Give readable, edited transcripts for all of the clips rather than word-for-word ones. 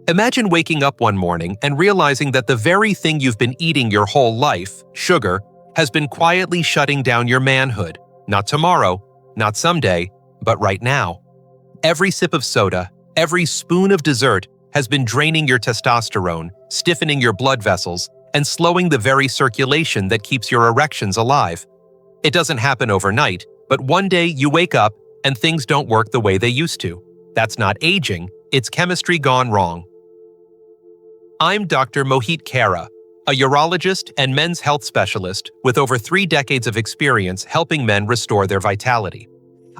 Imagine waking up one morning and realizing that the very thing you've been eating your whole life, sugar, has been quietly shutting down your manhood. Not tomorrow, not someday, but right now. Every sip of soda, every spoon of dessert has been draining your testosterone, stiffening your blood vessels, and slowing the very circulation that keeps your erections alive. It doesn't happen overnight, but one day you wake up and things don't work the way they used to. That's not aging, it's chemistry gone wrong. I'm Dr. Mohit Khera, a urologist and men's health specialist with over 3 decades of experience helping men restore their vitality.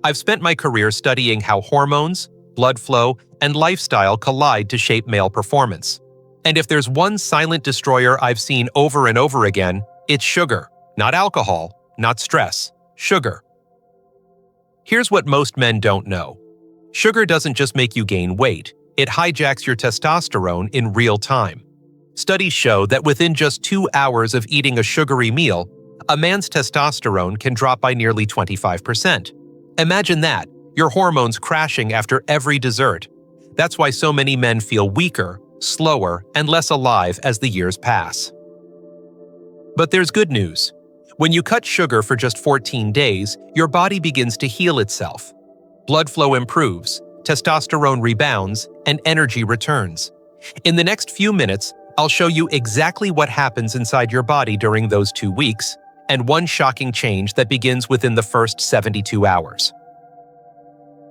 I've spent my career studying how hormones, blood flow, and lifestyle collide to shape male performance. And if there's one silent destroyer I've seen over and over again, it's sugar. Not alcohol, not stress, sugar. Here's what most men don't know. Sugar doesn't just make you gain weight, it hijacks your testosterone in real time. Studies show that within just 2 hours of eating a sugary meal, a man's testosterone can drop by nearly 25%. Imagine that, your hormones crashing after every dessert. That's why so many men feel weaker, slower, and less alive as the years pass. But there's good news. When you cut sugar for just 14 days, your body begins to heal itself. Blood flow improves, testosterone rebounds, and energy returns. In the next few minutes, I'll show you exactly what happens inside your body during those 2 weeks, and one shocking change that begins within the first 72 hours.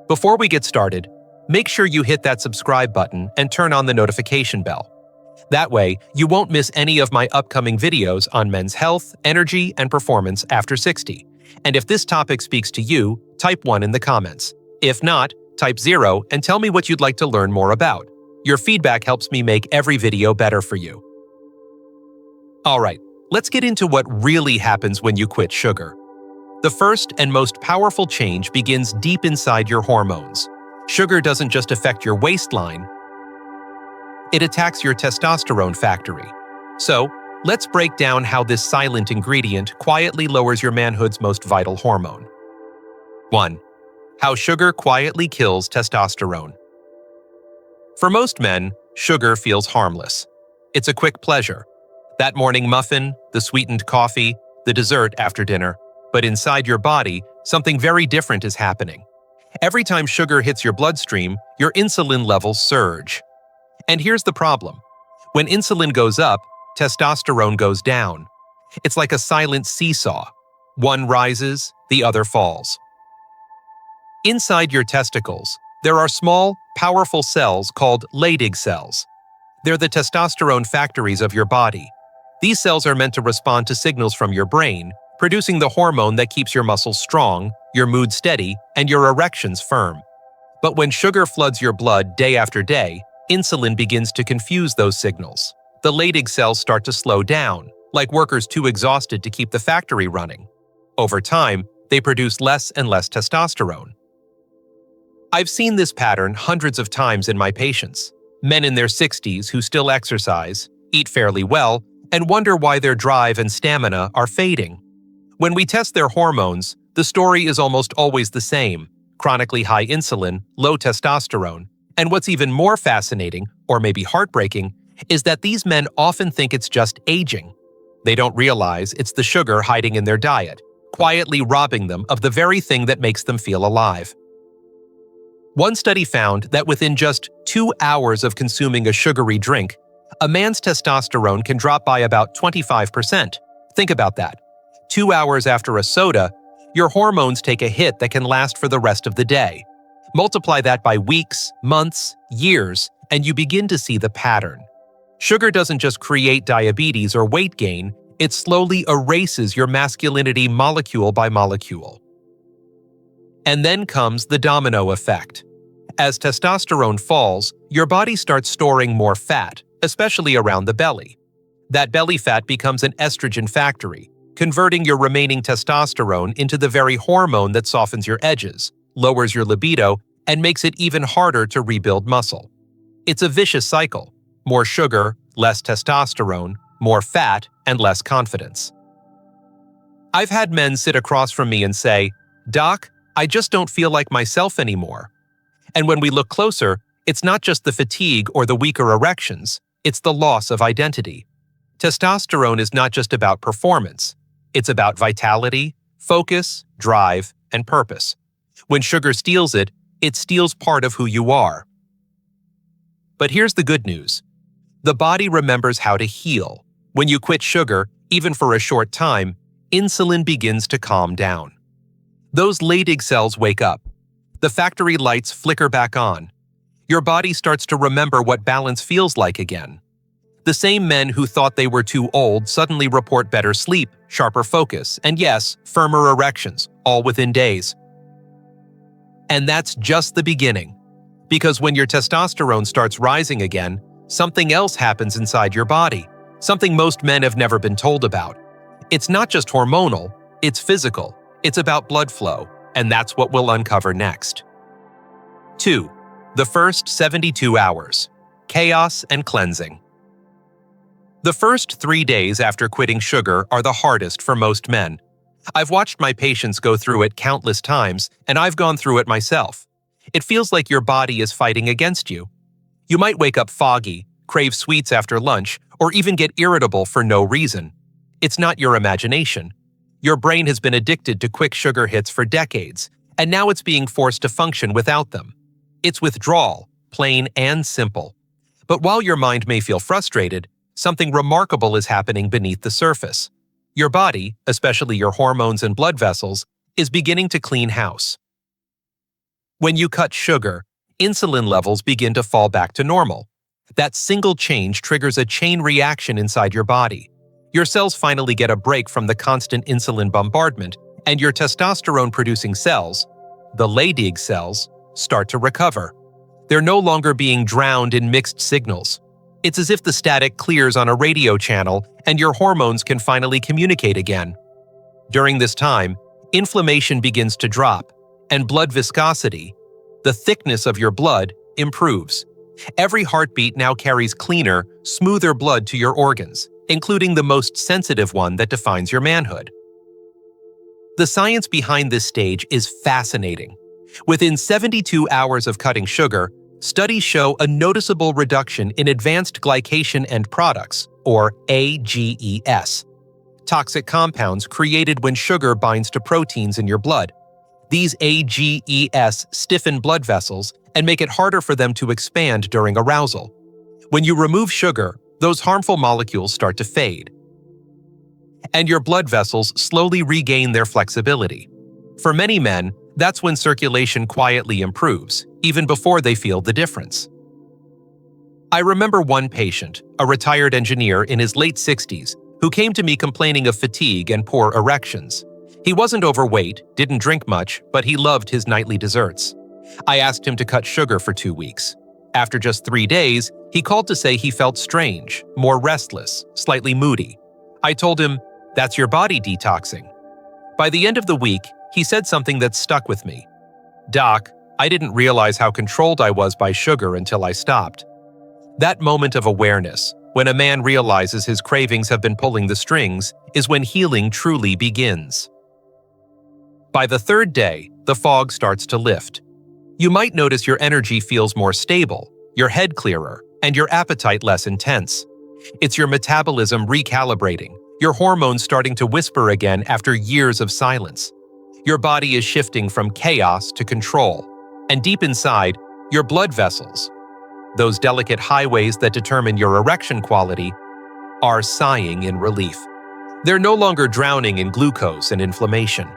Before we get started, make sure you hit that subscribe button and turn on the notification bell. That way, you won't miss any of my upcoming videos on men's health, energy, and performance after 60. And if this topic speaks to you, type 1 in the comments. If not, type 0 and tell me what you'd like to learn more about. Your feedback helps me make every video better for you. Alright, let's get into what really happens when you quit sugar. The first and most powerful change begins deep inside your hormones. Sugar doesn't just affect your waistline, it attacks your testosterone factory. So, let's break down how this silent ingredient quietly lowers your manhood's most vital hormone. 1. How sugar quietly kills testosterone. For most men, sugar feels harmless. It's a quick pleasure. That morning muffin, the sweetened coffee, the dessert after dinner. But inside your body, something very different is happening. Every time sugar hits your bloodstream, your insulin levels surge. And here's the problem. When insulin goes up, testosterone goes down. It's like a silent seesaw. One rises, the other falls. Inside your testicles, there are small, powerful cells called Leydig cells. They're the testosterone factories of your body. These cells are meant to respond to signals from your brain, producing the hormone that keeps your muscles strong, your mood steady, and your erections firm. But when sugar floods your blood day after day, insulin begins to confuse those signals. The Leydig cells start to slow down, like workers too exhausted to keep the factory running. Over time, they produce less and less testosterone. I've seen this pattern hundreds of times in my patients. Men in their 60s who still exercise, eat fairly well, and wonder why their drive and stamina are fading. When we test their hormones, the story is almost always the same: chronically high insulin, low testosterone. And what's even more fascinating, or maybe heartbreaking, is that these men often think it's just aging. They don't realize it's the sugar hiding in their diet, quietly robbing them of the very thing that makes them feel alive. One study found that within just 2 hours of consuming a sugary drink, a man's testosterone can drop by about 25%. Think about that. 2 hours after a soda, your hormones take a hit that can last for the rest of the day. Multiply that by weeks, months, years, and you begin to see the pattern. Sugar doesn't just create diabetes or weight gain, it slowly erases your masculinity molecule by molecule. And then comes the domino effect. As testosterone falls, your body starts storing more fat, especially around the belly. That belly fat becomes an estrogen factory, converting your remaining testosterone into the very hormone that softens your edges, lowers your libido, and makes it even harder to rebuild muscle. It's a vicious cycle: more sugar, less testosterone, more fat, and less confidence. I've had men sit across from me and say, "Doc, I just don't feel like myself anymore." And when we look closer, It's not just the fatigue or the weaker erections, it's the loss of identity. Testosterone is not just about performance. It's about vitality, focus, drive, and purpose. When sugar steals it, it steals part of who you are. But here's the good news. The body remembers how to heal. When you quit sugar, even for a short time, insulin begins to calm down. Those Leydig cells wake up. The factory lights flicker back on. Your body starts to remember what balance feels like again. The same men who thought they were too old suddenly report better sleep, sharper focus, and yes, firmer erections, all within days. And that's just the beginning. Because when your testosterone starts rising again, something else happens inside your body, something most men have never been told about. It's not just hormonal, it's physical, it's about blood flow, and that's what we'll uncover next. 2. The first 72 hours. Chaos and cleansing. The first 3 days after quitting sugar are the hardest for most men. I've watched my patients go through it countless times, and I've gone through it myself. It feels like your body is fighting against you. You might wake up foggy, crave sweets after lunch, or even get irritable for no reason. It's not your imagination. Your brain has been addicted to quick sugar hits for decades, and now it's being forced to function without them. It's withdrawal, plain and simple. But while your mind may feel frustrated, something remarkable is happening beneath the surface. Your body, especially your hormones and blood vessels, is beginning to clean house. When you cut sugar, insulin levels begin to fall back to normal. That single change triggers a chain reaction inside your body. Your cells finally get a break from the constant insulin bombardment, and your testosterone-producing cells, the Leydig cells, start to recover. They're no longer being drowned in mixed signals. It's as if the static clears on a radio channel and your hormones can finally communicate again. During this time, inflammation begins to drop, and blood viscosity, the thickness of your blood, improves. Every heartbeat now carries cleaner, smoother blood to your organs, including the most sensitive one that defines your manhood. The science behind this stage is fascinating. Within 72 hours of cutting sugar, studies show a noticeable reduction in advanced glycation end products, or AGEs, toxic compounds created when sugar binds to proteins in your blood. These AGEs stiffen blood vessels and make it harder for them to expand during arousal. When you remove sugar, those harmful molecules start to fade, and your blood vessels slowly regain their flexibility. For many men, that's when circulation quietly improves, even before they feel the difference. I remember one patient, a retired engineer in his late 60s, who came to me complaining of fatigue and poor erections. He wasn't overweight, didn't drink much, but he loved his nightly desserts. I asked him to cut sugar for 2 weeks. After just 3 days, he called to say he felt strange, more restless, slightly moody. I told him, "That's your body detoxing." By the end of the week, he said something that stuck with me. "Doc, I didn't realize how controlled I was by sugar until I stopped." That moment of awareness, when a man realizes his cravings have been pulling the strings, is when healing truly begins. By the 3rd day, the fog starts to lift. You might notice your energy feels more stable, your head clearer, and your appetite less intense. It's your metabolism recalibrating, your hormones starting to whisper again after years of silence. Your body is shifting from chaos to control, and deep inside, your blood vessels, those delicate highways that determine your erection quality, are sighing in relief. They're no longer drowning in glucose and inflammation.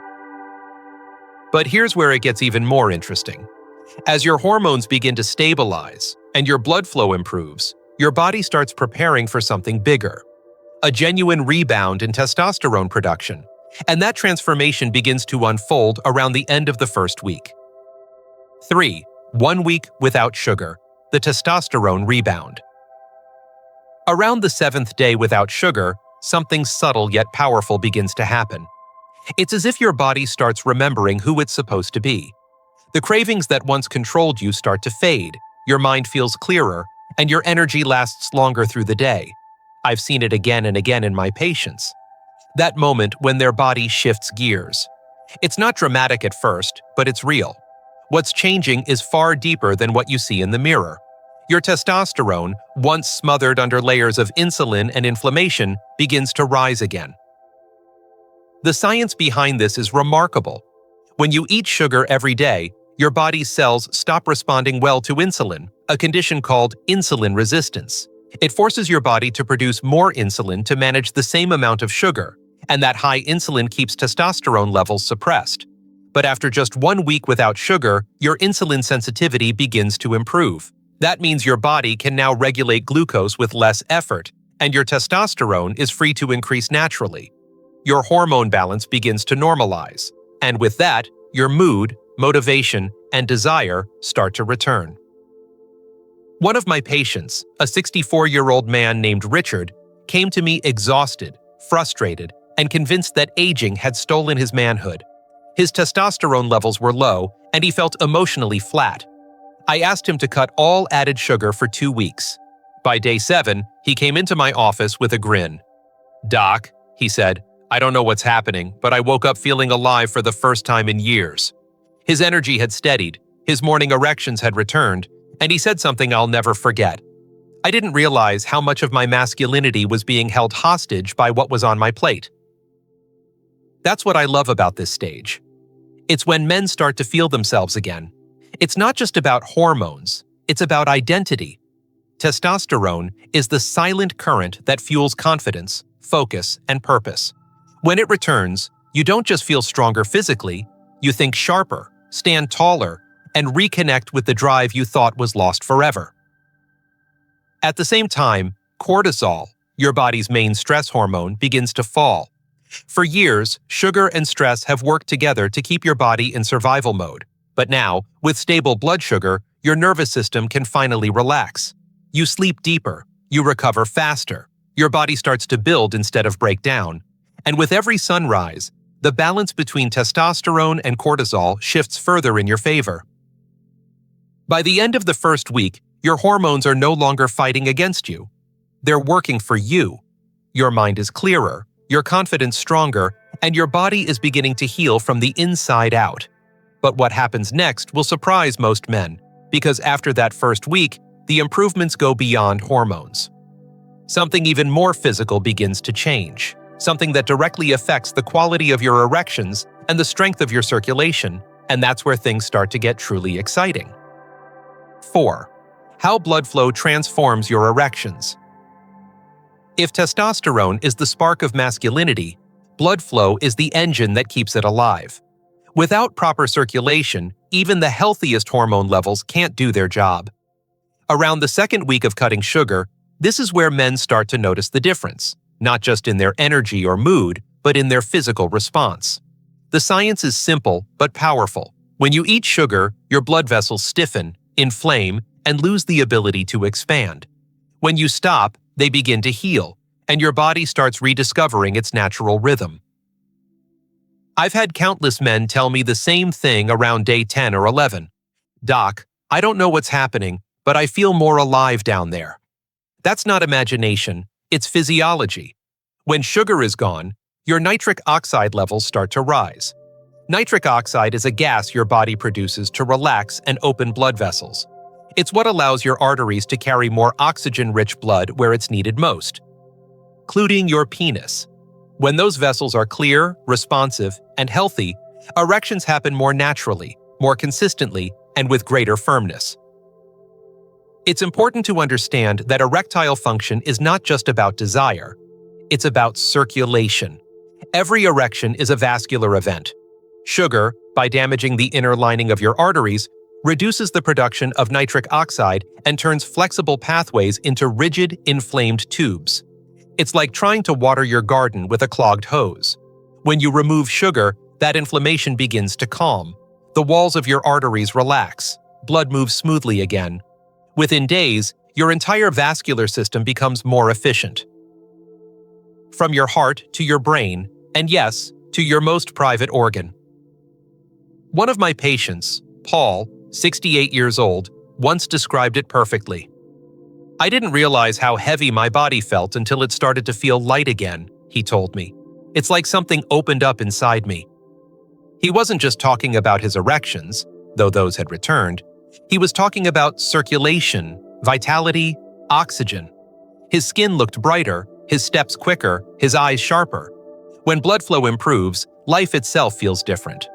But here's where it gets even more interesting. As your hormones begin to stabilize and your blood flow improves, your body starts preparing for something bigger, a genuine rebound in testosterone production, and that transformation begins to unfold around the end of the first week. 3. 1 week without sugar, the testosterone rebound. Around the 7th day without sugar, something subtle yet powerful begins to happen. It's as if your body starts remembering who it's supposed to be. The cravings that once controlled you start to fade, your mind feels clearer, and your energy lasts longer through the day. I've seen it again and again in my patients. That moment when their body shifts gears. It's not dramatic at first, but it's real. What's changing is far deeper than what you see in the mirror. Your testosterone, once smothered under layers of insulin and inflammation, begins to rise again. The science behind this is remarkable. When you eat sugar every day, your body's cells stop responding well to insulin, a condition called insulin resistance. It forces your body to produce more insulin to manage the same amount of sugar, and that high insulin keeps testosterone levels suppressed. But after just 1 week without sugar, your insulin sensitivity begins to improve. That means your body can now regulate glucose with less effort, and your testosterone is free to increase naturally. Your hormone balance begins to normalize, and with that, your mood, motivation, and desire start to return. One of my patients, a 64-year-old man named Richard, came to me exhausted, frustrated, and convinced that aging had stolen his manhood. His testosterone levels were low, and he felt emotionally flat. I asked him to cut all added sugar for 2 weeks. By day 7, he came into my office with a grin. "Doc," he said, "I don't know what's happening, but I woke up feeling alive for the first time in years." His energy had steadied, his morning erections had returned, and he said something I'll never forget. I didn't realize how much of my masculinity was being held hostage by what was on my plate. That's what I love about this stage. It's when men start to feel themselves again. It's not just about hormones, it's about identity. Testosterone is the silent current that fuels confidence, focus, and purpose. When it returns, you don't just feel stronger physically, you think sharper, stand taller, and reconnect with the drive you thought was lost forever. At the same time, cortisol, your body's main stress hormone, begins to fall. For years, sugar and stress have worked together to keep your body in survival mode. But now, with stable blood sugar, your nervous system can finally relax. You sleep deeper, you recover faster, your body starts to build instead of break down. And with every sunrise, the balance between testosterone and cortisol shifts further in your favor. By the end of the first week, your hormones are no longer fighting against you. They're working for you. Your mind is clearer, your confidence stronger, and your body is beginning to heal from the inside out. But what happens next will surprise most men, because after that first week, the improvements go beyond hormones. Something even more physical begins to change, something that directly affects the quality of your erections and the strength of your circulation, and that's where things start to get truly exciting. 4. How blood flow transforms your erections. If testosterone is the spark of masculinity, blood flow is the engine that keeps it alive. Without proper circulation, even the healthiest hormone levels can't do their job. Around the second week of cutting sugar, this is where men start to notice the difference, not just in their energy or mood, but in their physical response. The science is simple but powerful. When you eat sugar, your blood vessels stiffen, inflame, and lose the ability to expand. When you stop, they begin to heal, and your body starts rediscovering its natural rhythm. I've had countless men tell me the same thing around day 10 or 11. "Doc, I don't know what's happening, but I feel more alive down there." That's not imagination, it's physiology. When sugar is gone, your nitric oxide levels start to rise. Nitric oxide is a gas your body produces to relax and open blood vessels. It's what allows your arteries to carry more oxygen-rich blood where it's needed most, including your penis. When those vessels are clear, responsive, and healthy, erections happen more naturally, more consistently, and with greater firmness. It's important to understand that erectile function is not just about desire, it's about circulation. Every erection is a vascular event. Sugar, by damaging the inner lining of your arteries, reduces the production of nitric oxide and turns flexible pathways into rigid, inflamed tubes. It's like trying to water your garden with a clogged hose. When you remove sugar, that inflammation begins to calm. The walls of your arteries relax. Blood moves smoothly again. Within days, your entire vascular system becomes more efficient. From your heart to your brain, and yes, to your most private organ. One of my patients, Paul, 68 years old, once described it perfectly. "I didn't realize how heavy my body felt until it started to feel light again," he told me. "It's like something opened up inside me." He wasn't just talking about his erections, though those had returned. He was talking about circulation, Vitality, oxygen. His skin looked brighter, his steps quicker, his eyes sharper. When blood flow improves, life itself feels different.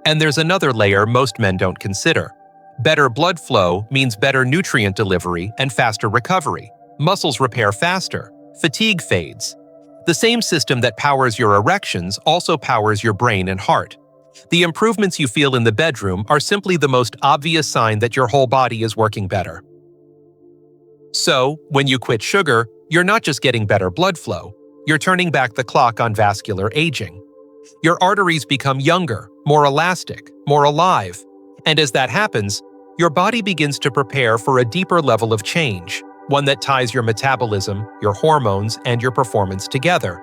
And there's another layer most men don't consider. Better blood flow means better nutrient delivery and faster recovery. Muscles repair faster. Fatigue fades. The same system that powers your erections also powers your brain and heart. The improvements you feel in the bedroom are simply the most obvious sign that your whole body is working better. So, when you quit sugar, you're not just getting better blood flow, you're turning back the clock on vascular aging. Your arteries become younger, more elastic, more alive. And as that happens, your body begins to prepare for a deeper level of change, one that ties your metabolism, your hormones, and your performance together.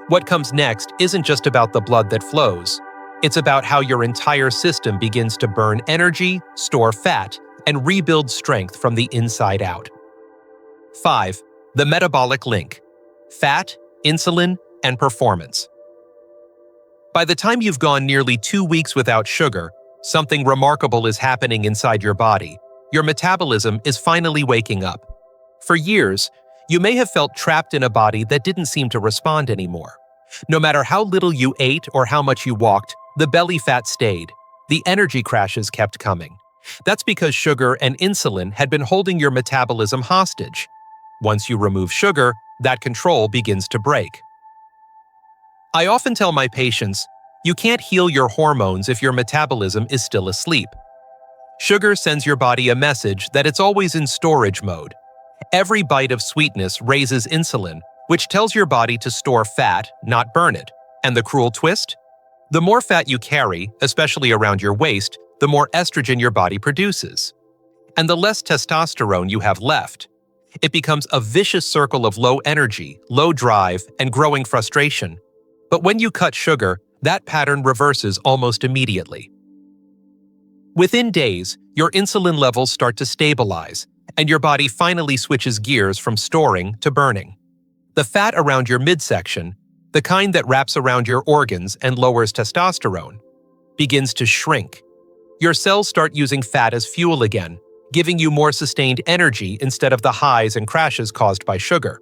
What comes next isn't just about the blood that flows. It's about how your entire system begins to burn energy, store fat, and rebuild strength from the inside out. 5. The metabolic link: fat, insulin, and performance. By the time you've gone nearly 2 weeks without sugar, something remarkable is happening inside your body. Your metabolism is finally waking up. For years, you may have felt trapped in a body that didn't seem to respond anymore. No matter how little you ate or how much you walked, the belly fat stayed. The energy crashes kept coming. That's because sugar and insulin had been holding your metabolism hostage. Once you remove sugar, that control begins to break. I often tell my patients, you can't heal your hormones if your metabolism is still asleep. Sugar sends your body a message that it's always in storage mode. Every bite of sweetness raises insulin, which tells your body to store fat, not burn it. And the cruel twist? The more fat you carry, especially around your waist, the more estrogen your body produces. And the less testosterone you have left. It becomes a vicious circle of low energy, low drive, and growing frustration. But when you cut sugar, that pattern reverses almost immediately. Within days, your insulin levels start to stabilize, and your body finally switches gears from storing to burning. The fat around your midsection, the kind that wraps around your organs and lowers testosterone, begins to shrink. Your cells start using fat as fuel again, giving you more sustained energy instead of the highs and crashes caused by sugar.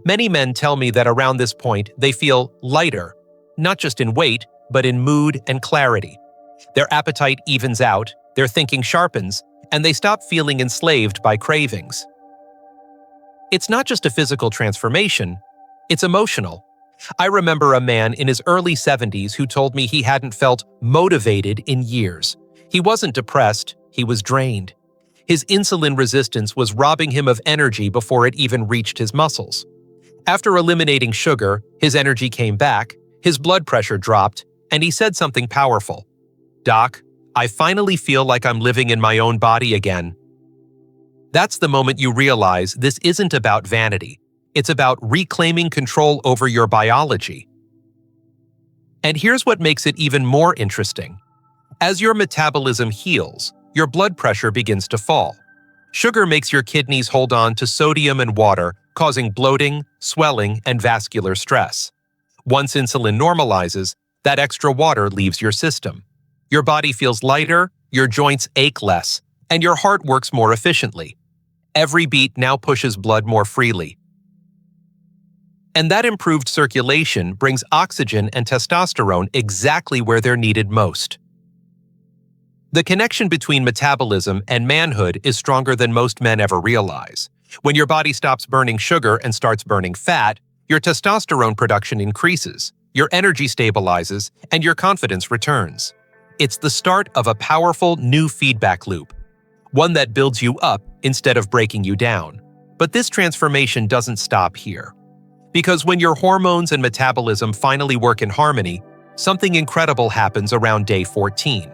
Many men tell me that around this point they feel lighter, not just in weight, but in mood and clarity. Their appetite evens out, their thinking sharpens, and they stop feeling enslaved by cravings. It's not just a physical transformation, it's emotional. I remember a man in his early 70s who told me he hadn't felt motivated in years. He wasn't depressed, he was drained. His insulin resistance was robbing him of energy before it even reached his muscles. After eliminating sugar, his energy came back, his blood pressure dropped, and he said something powerful. "Doc, I finally feel like I'm living in my own body again." That's the moment you realize this isn't about vanity. It's about reclaiming control over your biology. And here's what makes it even more interesting. As your metabolism heals, your blood pressure begins to fall. Sugar makes your kidneys hold on to sodium and water, causing bloating, swelling, and vascular stress. Once insulin normalizes, that extra water leaves your system. Your body feels lighter, your joints ache less, and your heart works more efficiently. Every beat now pushes blood more freely. And that improved circulation brings oxygen and testosterone exactly where they're needed most. The connection between metabolism and manhood is stronger than most men ever realize. When your body stops burning sugar and starts burning fat, your testosterone production increases, your energy stabilizes, and your confidence returns. It's the start of a powerful new feedback loop, one that builds you up instead of breaking you down. But this transformation doesn't stop here. Because when your hormones and metabolism finally work in harmony, something incredible happens around day 14.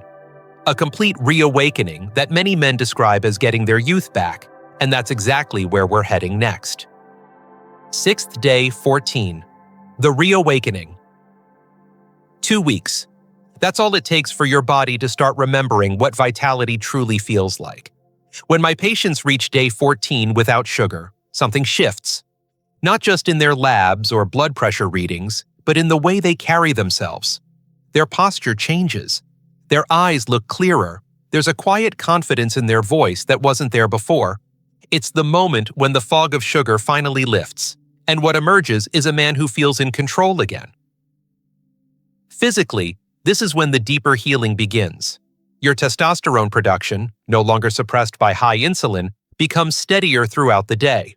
A complete reawakening that many men describe as getting their youth back, and that's exactly where we're heading next. 6th day 14. The Reawakening. 2 weeks. That's all it takes for your body to start remembering what vitality truly feels like. When my patients reach day 14 without sugar, something shifts. Not just in their labs or blood pressure readings, but in the way they carry themselves. Their posture changes. Their eyes look clearer. There's a quiet confidence in their voice that wasn't there before. It's the moment when the fog of sugar finally lifts, and what emerges is a man who feels in control again. Physically, this is when the deeper healing begins. Your testosterone production, no longer suppressed by high insulin, becomes steadier throughout the day.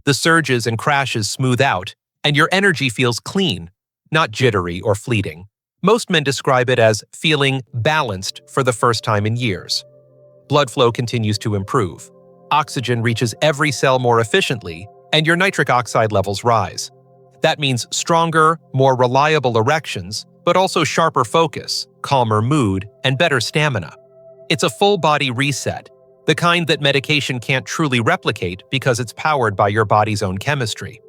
The surges and crashes smooth out, and your energy feels clean, not jittery or fleeting. Most men describe it as feeling balanced for the first time in years. Blood flow continues to improve. Oxygen reaches every cell more efficiently, and your nitric oxide levels rise. That means stronger, more reliable erections, but also sharper focus, calmer mood, and better stamina. It's a full-body reset, the kind that medication can't truly replicate because it's powered by your body's own chemistry.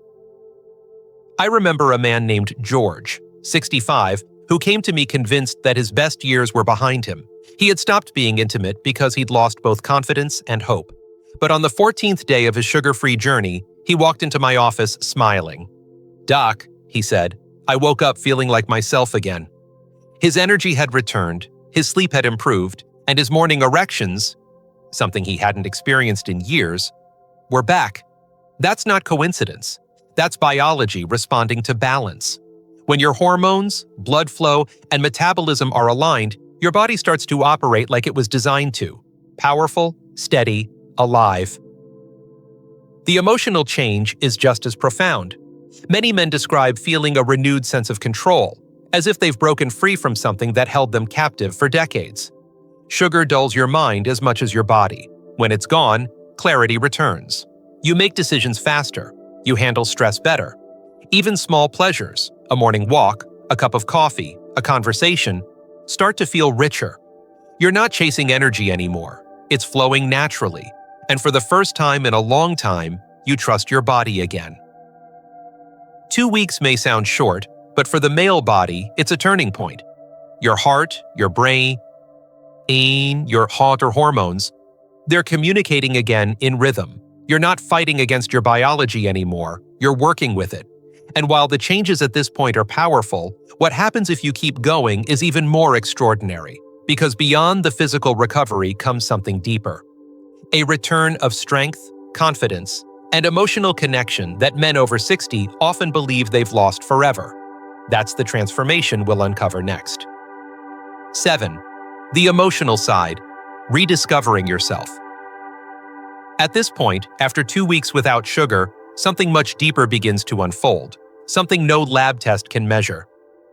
I remember a man named George, 65, who came to me convinced that his best years were behind him. He had stopped being intimate because he'd lost both confidence and hope. But on the 14th day of his sugar-free journey, he walked into my office smiling. "Doc," he said, "I woke up feeling like myself again." His energy had returned, his sleep had improved, and his morning erections, something he hadn't experienced in years, were back. That's not coincidence. That's biology responding to balance. When your hormones, blood flow, and metabolism are aligned, your body starts to operate like it was designed to. Powerful, steady, alive. The emotional change is just as profound. Many men describe feeling a renewed sense of control, as if they've broken free from something that held them captive for decades. Sugar dulls your mind as much as your body. When it's gone, clarity returns. You make decisions faster. You handle stress better. Even small pleasures, a morning walk, a cup of coffee, a conversation, start to feel richer. You're not chasing energy anymore. It's flowing naturally. And for the first time in a long time, you trust your body again. 2 weeks may sound short, but for the male body, it's a turning point. Your heart, your brain, your heart or hormones, they're communicating again in rhythm. You're not fighting against your biology anymore, you're working with it. And while the changes at this point are powerful, what happens if you keep going is even more extraordinary, because beyond the physical recovery comes something deeper. A return of strength, confidence, and emotional connection that men over 60 often believe they've lost forever. That's the transformation we'll uncover next. 7. The emotional side, rediscovering yourself. At this point, after 2 weeks without sugar, something much deeper begins to unfold, something no lab test can measure.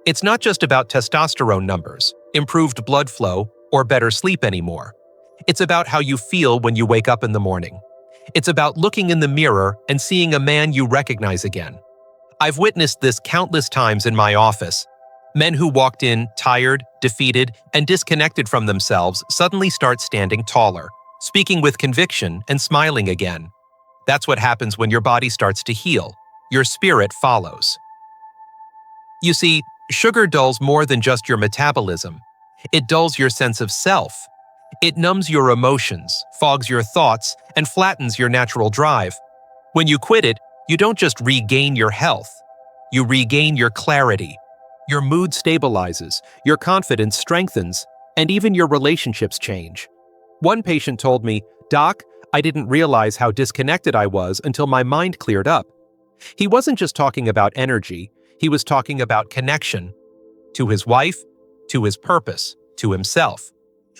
It's not just about testosterone numbers, improved blood flow, or better sleep anymore. It's about how you feel when you wake up in the morning. It's about looking in the mirror and seeing a man you recognize again. I've witnessed this countless times in my office. Men who walked in tired, defeated, and disconnected from themselves suddenly start standing taller, speaking with conviction and smiling again. That's what happens when your body starts to heal. Your spirit follows. You see, sugar dulls more than just your metabolism. It dulls your sense of self. It numbs your emotions, fogs your thoughts, and flattens your natural drive. When you quit it, you don't just regain your health. You regain your clarity. Your mood stabilizes, your confidence strengthens, and even your relationships change. One patient told me, "Doc, I didn't realize how disconnected I was until my mind cleared up." He wasn't just talking about energy, he was talking about connection. To his wife, to his purpose, to himself.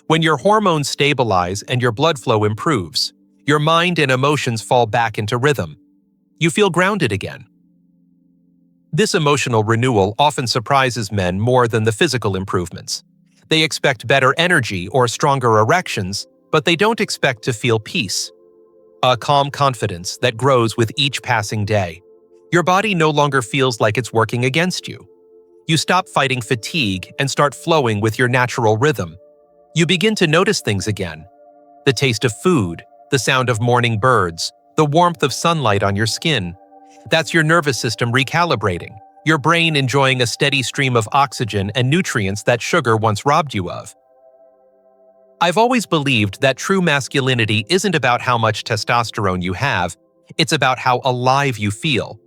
When your hormones stabilize and your blood flow improves, your mind and emotions fall back into rhythm. You feel grounded again. This emotional renewal often surprises men more than the physical improvements. They expect better energy or stronger erections, but they don't expect to feel peace. A calm confidence that grows with each passing day. Your body no longer feels like it's working against you. You stop fighting fatigue and start flowing with your natural rhythm. You begin to notice things again. The taste of food, the sound of morning birds, the warmth of sunlight on your skin. That's your nervous system recalibrating, your brain enjoying a steady stream of oxygen and nutrients that sugar once robbed you of. I've always believed that true masculinity isn't about how much testosterone you have, it's about how alive you feel.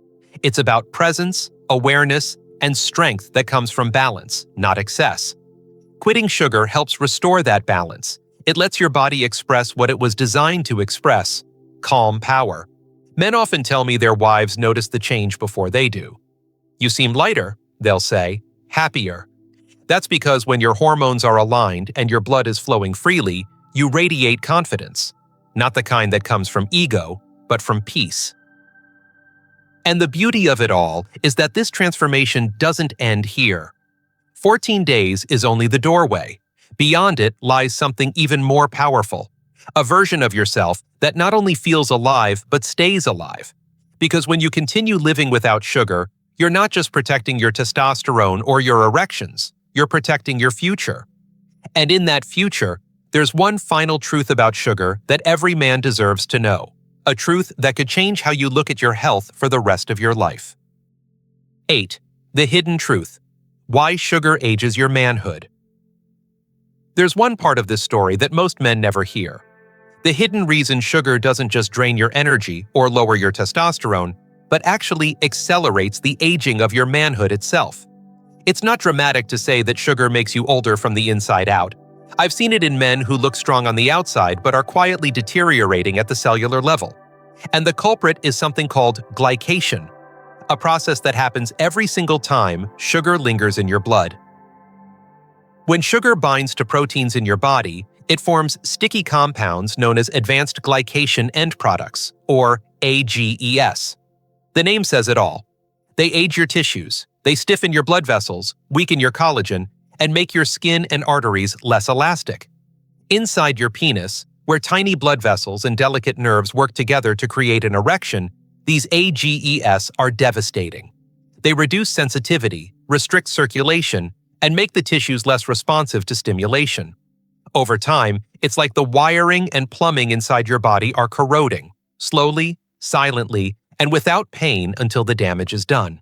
It's about presence, awareness, and strength that comes from balance, not excess. Quitting sugar helps restore that balance. It lets your body express what it was designed to express, calm power. Men often tell me their wives notice the change before they do. You seem lighter, they'll say, happier. That's because when your hormones are aligned and your blood is flowing freely, you radiate confidence. Not the kind that comes from ego, but from peace. And the beauty of it all is that this transformation doesn't end here. 14 days is only the doorway. Beyond it lies something even more powerful, a version of yourself that not only feels alive but stays alive. Because when you continue living without sugar, you're not just protecting your testosterone or your erections, you're protecting your future. And in that future, there's one final truth about sugar that every man deserves to know, a truth that could change how you look at your health for the rest of your life. 8. The hidden truth. Why sugar ages your manhood. There's one part of this story that most men never hear. The hidden reason sugar doesn't just drain your energy or lower your testosterone, but actually accelerates the aging of your manhood itself. It's not dramatic to say that sugar makes you older from the inside out. I've seen it in men who look strong on the outside but are quietly deteriorating at the cellular level. And the culprit is something called glycation, a process that happens every single time sugar lingers in your blood. When sugar binds to proteins in your body, it forms sticky compounds known as advanced glycation end products, or AGEs. The name says it all. They age your tissues, they stiffen your blood vessels, weaken your collagen, and make your skin and arteries less elastic. Inside your penis, where tiny blood vessels and delicate nerves work together to create an erection, these AGEs are devastating. They reduce sensitivity, restrict circulation, and make the tissues less responsive to stimulation. Over time, it's like the wiring and plumbing inside your body are corroding, slowly, silently, and without pain until the damage is done.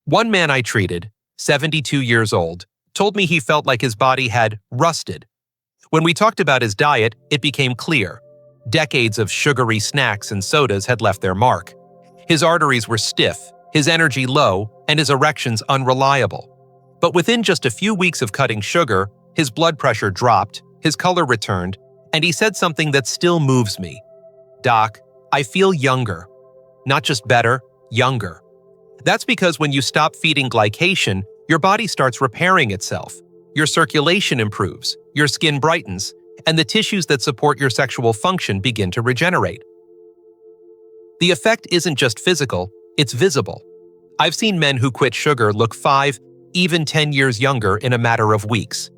One man I treated, 72 years old, told me he felt like his body had rusted. When we talked about his diet, it became clear. Decades of sugary snacks and sodas had left their mark. His arteries were stiff, his energy low, and his erections unreliable. But within just a few weeks of cutting sugar, his blood pressure dropped, his color returned, and he said something that still moves me. "Doc, I feel younger. Not just better, younger." That's because when you stop feeding glycation, your body starts repairing itself. Your circulation improves, your skin brightens, and the tissues that support your sexual function begin to regenerate. The effect isn't just physical, it's visible. I've seen men who quit sugar look 5, even 10 years younger in a matter of weeks.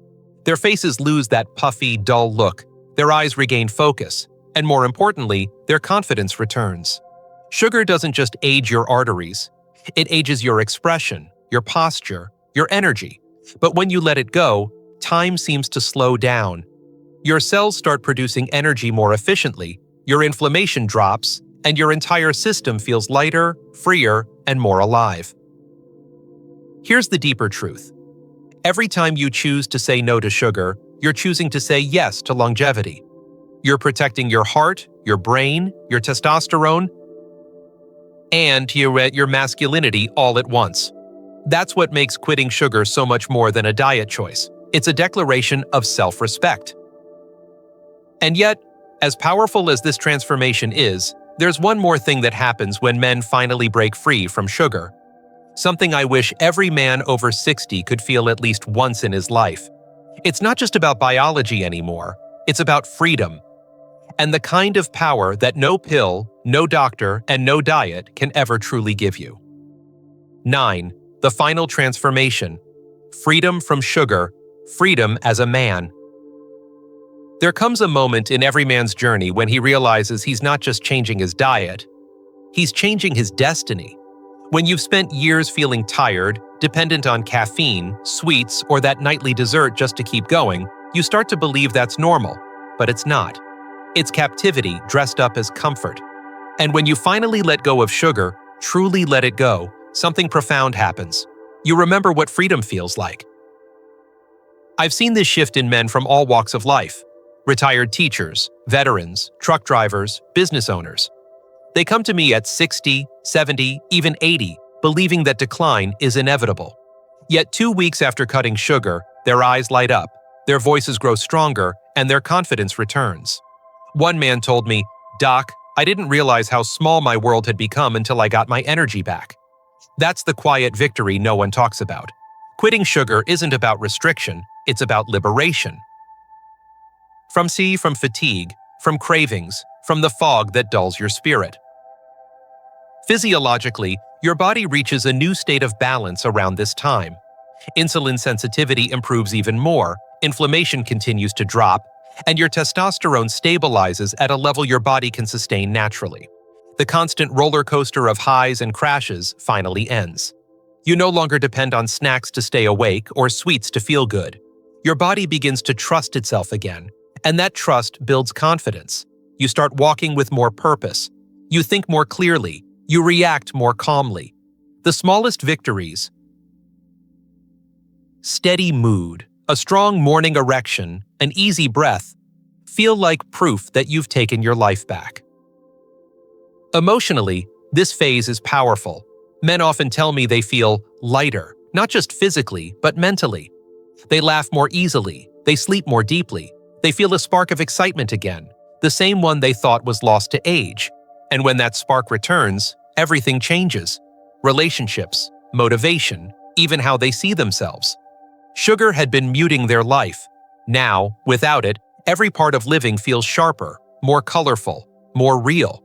Their faces lose that puffy, dull look, their eyes regain focus, and more importantly, their confidence returns. Sugar doesn't just age your arteries, it ages your expression, your posture, your energy. But when you let it go, time seems to slow down. Your cells start producing energy more efficiently, your inflammation drops, and your entire system feels lighter, freer, and more alive. Here's the deeper truth. Every time you choose to say no to sugar, you're choosing to say yes to longevity. You're protecting your heart, your brain, your testosterone, and your masculinity all at once. That's what makes quitting sugar so much more than a diet choice. It's a declaration of self-respect. And yet, as powerful as this transformation is, there's one more thing that happens when men finally break free from sugar. Something I wish every man over 60 could feel at least once in his life. It's not just about biology anymore, it's about freedom. And the kind of power that no pill, no doctor, and no diet can ever truly give you. 9. The final transformation. Freedom from sugar, freedom as a man. There comes a moment in every man's journey when he realizes he's not just changing his diet, he's changing his destiny. When you've spent years feeling tired, dependent on caffeine, sweets, or that nightly dessert just to keep going, you start to believe that's normal, but it's not. It's captivity dressed up as comfort. And when you finally let go of sugar, truly let it go, something profound happens. You remember what freedom feels like. I've seen this shift in men from all walks of life. Retired teachers, veterans, truck drivers, business owners. They come to me at 60, 70, even 80, believing that decline is inevitable. Yet 2 weeks after cutting sugar, their eyes light up, their voices grow stronger, and their confidence returns. One man told me, "Doc, I didn't realize how small my world had become until I got my energy back." That's the quiet victory no one talks about. Quitting sugar isn't about restriction, it's about liberation. From fatigue, from cravings, from the fog that dulls your spirit. Physiologically, your body reaches a new state of balance around this time. Insulin sensitivity improves even more, inflammation continues to drop, and your testosterone stabilizes at a level your body can sustain naturally. The constant roller coaster of highs and crashes finally ends. You no longer depend on snacks to stay awake or sweets to feel good. Your body begins to trust itself again, and that trust builds confidence. You start walking with more purpose. You think more clearly. You react more calmly. The smallest victories, steady mood, a strong morning erection, an easy breath, feel like proof that you've taken your life back. Emotionally, this phase is powerful. Men often tell me they feel lighter, not just physically, but mentally. They laugh more easily, they sleep more deeply, they feel a spark of excitement again, the same one they thought was lost to age. And when that spark returns, everything changes. Relationships, motivation, even how they see themselves. Sugar had been muting their life. Now, without it, every part of living feels sharper, more colorful, more real.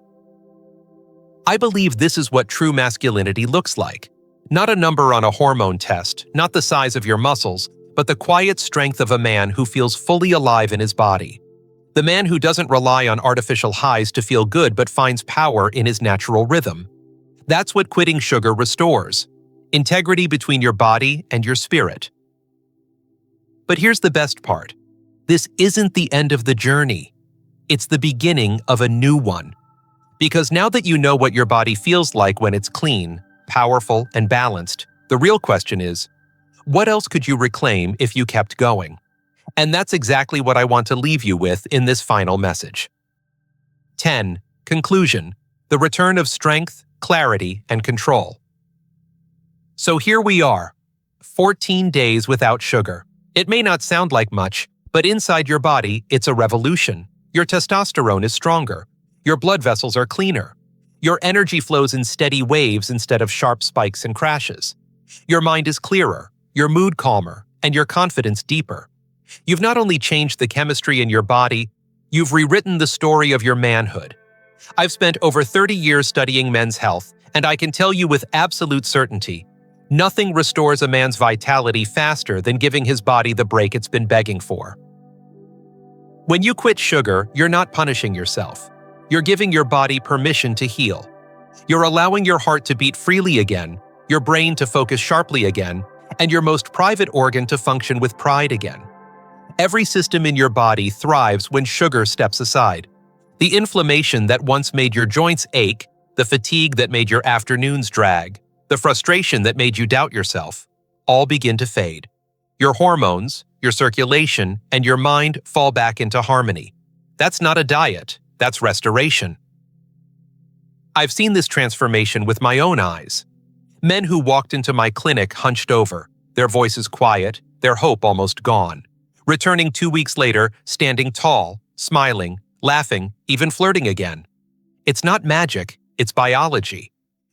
I believe this is what true masculinity looks like. Not a number on a hormone test, not the size of your muscles, but the quiet strength of a man who feels fully alive in his body. The man who doesn't rely on artificial highs to feel good but finds power in his natural rhythm. That's what quitting sugar restores. Integrity between your body and your spirit. But here's the best part. This isn't the end of the journey. It's the beginning of a new one. Because now that you know what your body feels like when it's clean, powerful, and balanced, the real question is, what else could you reclaim if you kept going? And that's exactly what I want to leave you with in this final message. 10. Conclusion. The return of strength, clarity, and control. So here we are, 14 days without sugar. It may not sound like much, but inside your body, it's a revolution. Your testosterone is stronger. Your blood vessels are cleaner. Your energy flows in steady waves instead of sharp spikes and crashes. Your mind is clearer, your mood calmer, and your confidence deeper. You've not only changed the chemistry in your body, you've rewritten the story of your manhood. I've spent over 30 years studying men's health, and I can tell you with absolute certainty, nothing restores a man's vitality faster than giving his body the break it's been begging for. When you quit sugar, you're not punishing yourself. You're giving your body permission to heal. You're allowing your heart to beat freely again, your brain to focus sharply again, and your most private organ to function with pride again. Every system in your body thrives when sugar steps aside. The inflammation that once made your joints ache, the fatigue that made your afternoons drag, the frustration that made you doubt yourself, all begin to fade. Your hormones, your circulation, and your mind fall back into harmony. That's not a diet. That's restoration. I've seen this transformation with my own eyes. Men who walked into my clinic hunched over, their voices quiet, their hope almost gone. Returning 2 weeks later, standing tall, smiling, laughing, even flirting again. It's not magic, it's biology.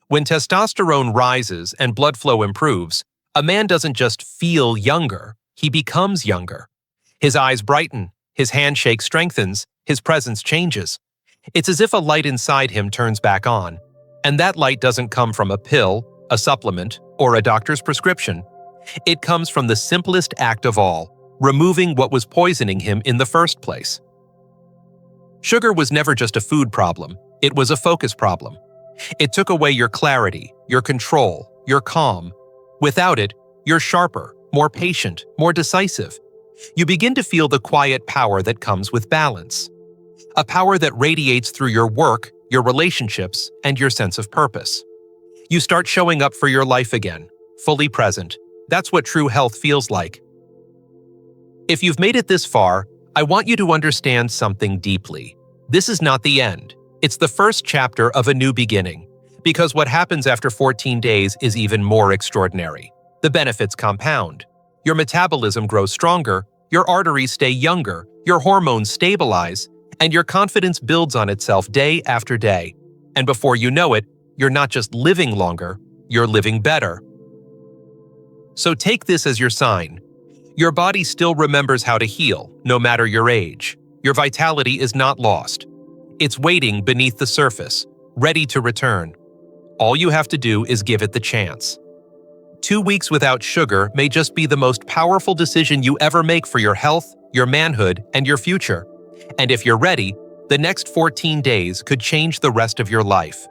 When testosterone rises and blood flow improves, a man doesn't just feel younger, he becomes younger. His eyes brighten, his handshake strengthens, his presence changes. It's as if a light inside him turns back on. And that light doesn't come from a pill, a supplement, or a doctor's prescription. It comes from the simplest act of all, removing what was poisoning him in the first place. Sugar was never just a food problem, it was a focus problem. It took away your clarity, your control, your calm. Without it, you're sharper, more patient, more decisive. You begin to feel the quiet power that comes with balance. A power that radiates through your work, your relationships, and your sense of purpose. You start showing up for your life again, fully present. That's what true health feels like. If you've made it this far, I want you to understand something deeply. This is not the end. It's the first chapter of a new beginning. Because what happens after 14 days is even more extraordinary. The benefits compound. Your metabolism grows stronger, your arteries stay younger, your hormones stabilize, And your confidence builds on itself day after day. And before you know it, you're not just living longer, you're living better. So take this as your sign. Your body still remembers how to heal, no matter your age. Your vitality is not lost. It's waiting beneath the surface, ready to return. All you have to do is give it the chance. 2 weeks without sugar may just be the most powerful decision you ever make for your health, your manhood, and your future. And if you're ready, the next 14 days could change the rest of your life.